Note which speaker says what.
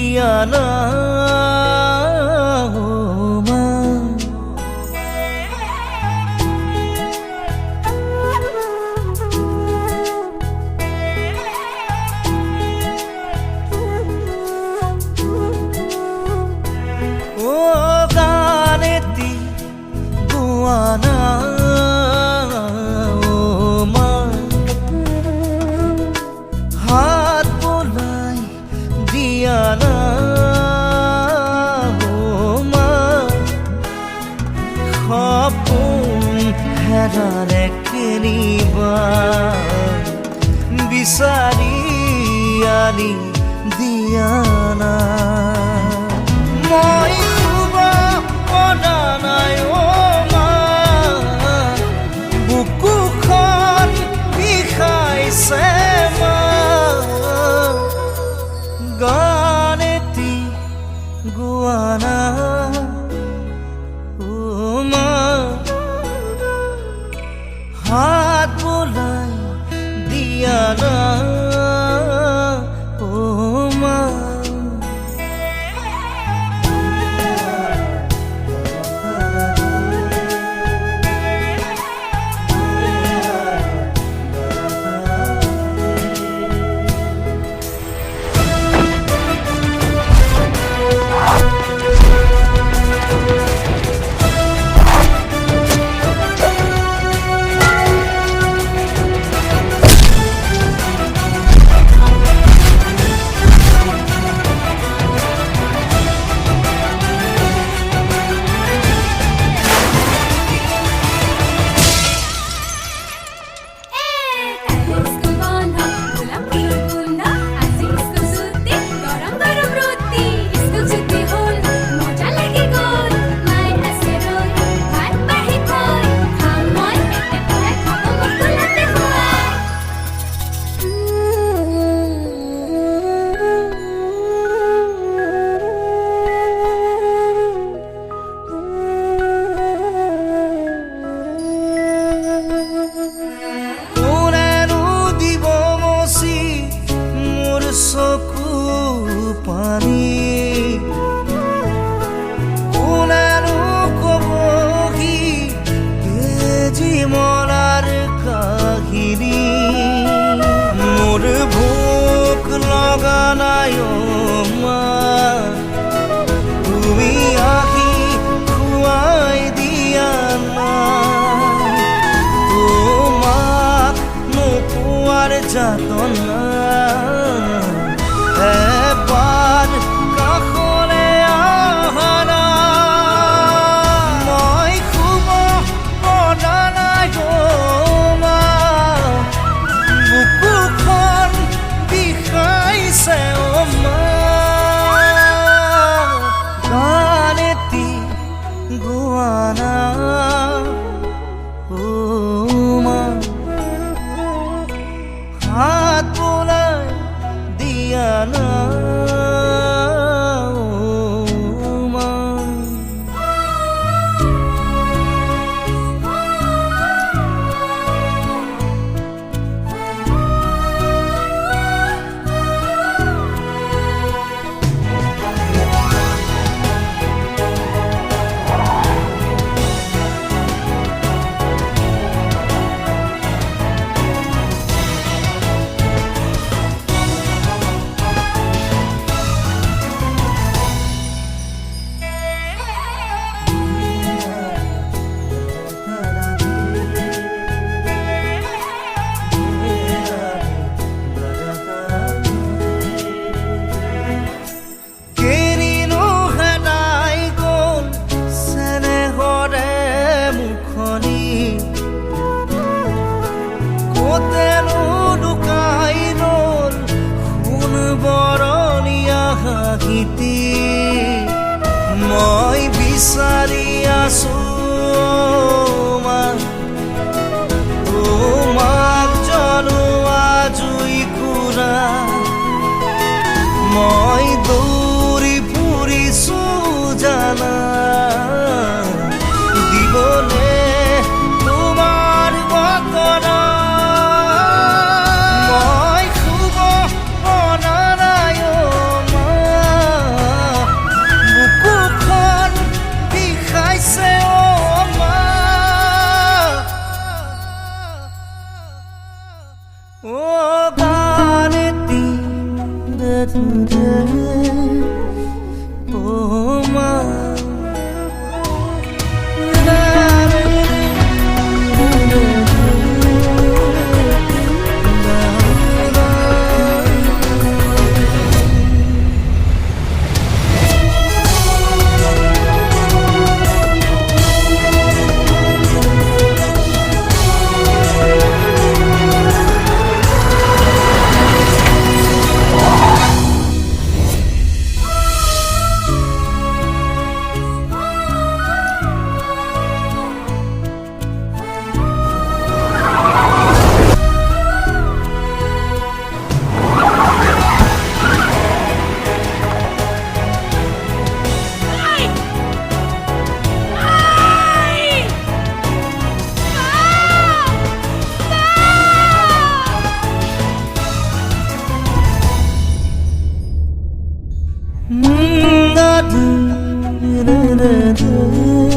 Speaker 1: দিয়া না মা। ও গানেতি গোয়ানা না সপোন হেৰালে কেনিবা বিচাৰি আনি দিয়া না মই শুব পৰা নাই মা বুকুখন বিষাইছে মা গানেতি গোৱানা মা হাত বোলাই দিয়া না মা। চকু পানী কোনেনো কবহি জীৱনৰ কাহিনী মোৰ ভোক লগা নাই মা তুমি আহি খুৱাই দিয়া না তোমাক নোপোৱাৰ যাতনা এবাৰ কাষলে আহা মই শুব পৰা নাই মা বুকুখন বিষাইছে মা গানেতি গোৱানা মা হাত বোলাই দিয়া না মই বিচাৰি আছো মা তোমাক জনোৱা জুইকুৰা মই দৌৰি ফুৰিছো জানা দিবলে তোমাৰ বতৰা মই শুব পৰা নাই মা da da da da